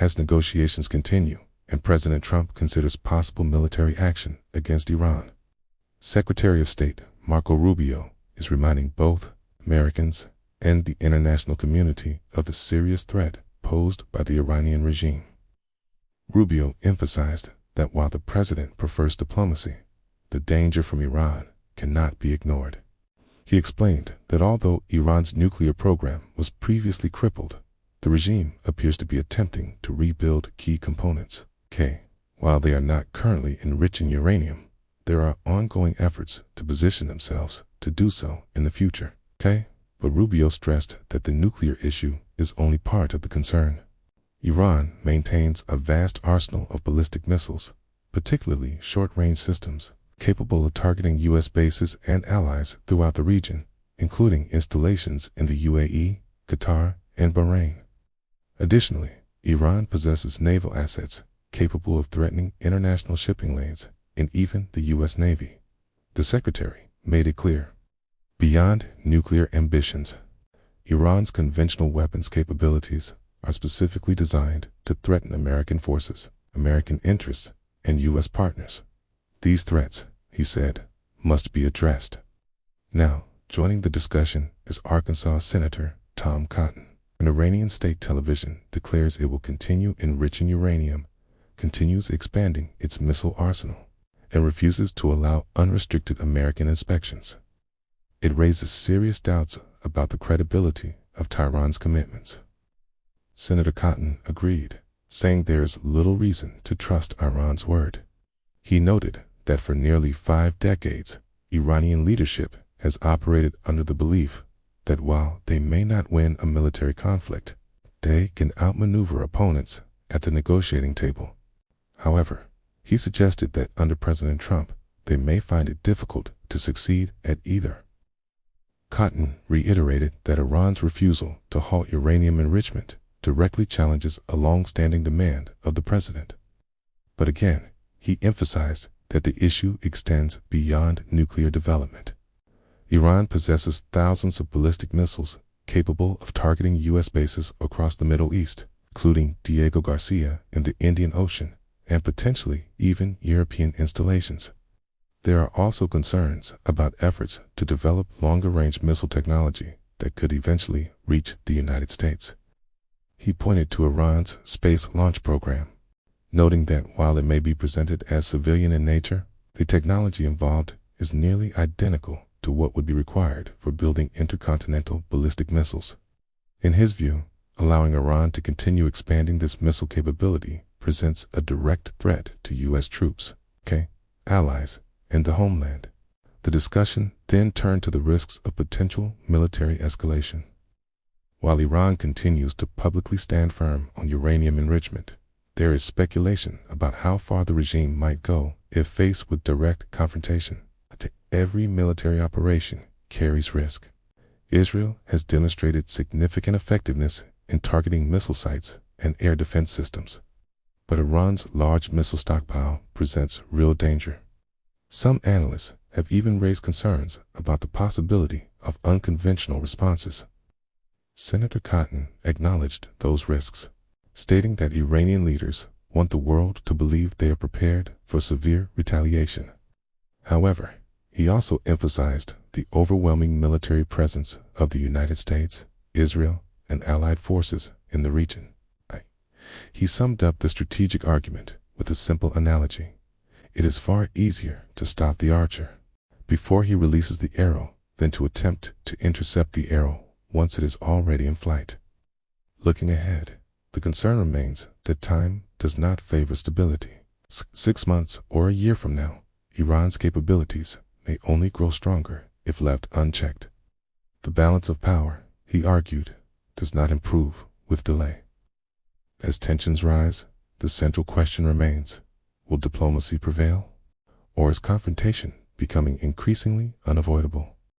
as negotiations continue and President Trump considers possible military action against Iran. Secretary of State Marco Rubio is reminding both Americans and the international community of the serious threat posed by the Iranian regime. Rubio emphasized that while the president prefers diplomacy, the danger from Iran cannot be ignored. He explained that although Iran's nuclear program was previously crippled, the regime appears to be attempting to rebuild key components. While they are not currently enriching uranium, there are ongoing efforts to position themselves to do so in the future. But Rubio stressed that the nuclear issue is only part of the concern. Iran maintains a vast arsenal of ballistic missiles, particularly short-range systems, capable of targeting U.S. bases and allies throughout the region, including installations in the UAE, Qatar, and Bahrain. Additionally, Iran possesses naval assets capable of threatening international shipping lanes and even the U.S. Navy. The secretary made it clear. Beyond nuclear ambitions, Iran's conventional weapons capabilities are specifically designed to threaten American forces, American interests, and U.S. partners. These threats, he said, must be addressed. Now, joining the discussion is Arkansas Senator Tom Cotton. An Iranian state television declares it will continue enriching uranium, continues expanding its missile arsenal, and refuses to allow unrestricted American inspections. It raises serious doubts about the credibility of Tehran's commitments. Senator Cotton agreed, saying there is little reason to trust Iran's word. He noted that for nearly 5 decades, Iranian leadership has operated under the belief that while they may not win a military conflict, they can outmaneuver opponents at the negotiating table. However, he suggested that under President Trump, they may find it difficult to succeed at either. Cotton reiterated that Iran's refusal to halt uranium enrichment directly challenges a long-standing demand of the president. But again, he emphasized that the issue extends beyond nuclear development. Iran possesses thousands of ballistic missiles capable of targeting U.S. bases across the Middle East, including Diego Garcia in the Indian Ocean, and potentially even European installations. There are also concerns about efforts to develop longer-range missile technology that could eventually reach the United States. He pointed to Iran's space launch program, noting that while it may be presented as civilian in nature, the technology involved is nearly identical to what would be required for building intercontinental ballistic missiles. In his view, allowing Iran to continue expanding this missile capability presents a direct threat to U.S. troops, allies, and the homeland. The discussion then turned to the risks of potential military escalation. While Iran continues to publicly stand firm on uranium enrichment, there is speculation about how far the regime might go if faced with direct confrontation. Every military operation carries risk. Israel has demonstrated significant effectiveness in targeting missile sites and air defense systems. But Iran's large missile stockpile presents real danger. Some analysts have even raised concerns about the possibility of unconventional responses. Senator Cotton acknowledged those risks, stating that Iranian leaders want the world to believe they are prepared for severe retaliation. However, he also emphasized the overwhelming military presence of the United States, Israel, and allied forces in the region. He summed up the strategic argument with a simple analogy. It is far easier to stop the archer before he releases the arrow than to attempt to intercept the arrow once it is already in flight. Looking ahead, the concern remains that time does not favor stability. 6 months or a year from now, Iran's capabilities may only grow stronger if left unchecked. The balance of power, he argued, does not improve with delay. As tensions rise, the central question remains, will diplomacy prevail, or is confrontation becoming increasingly unavoidable?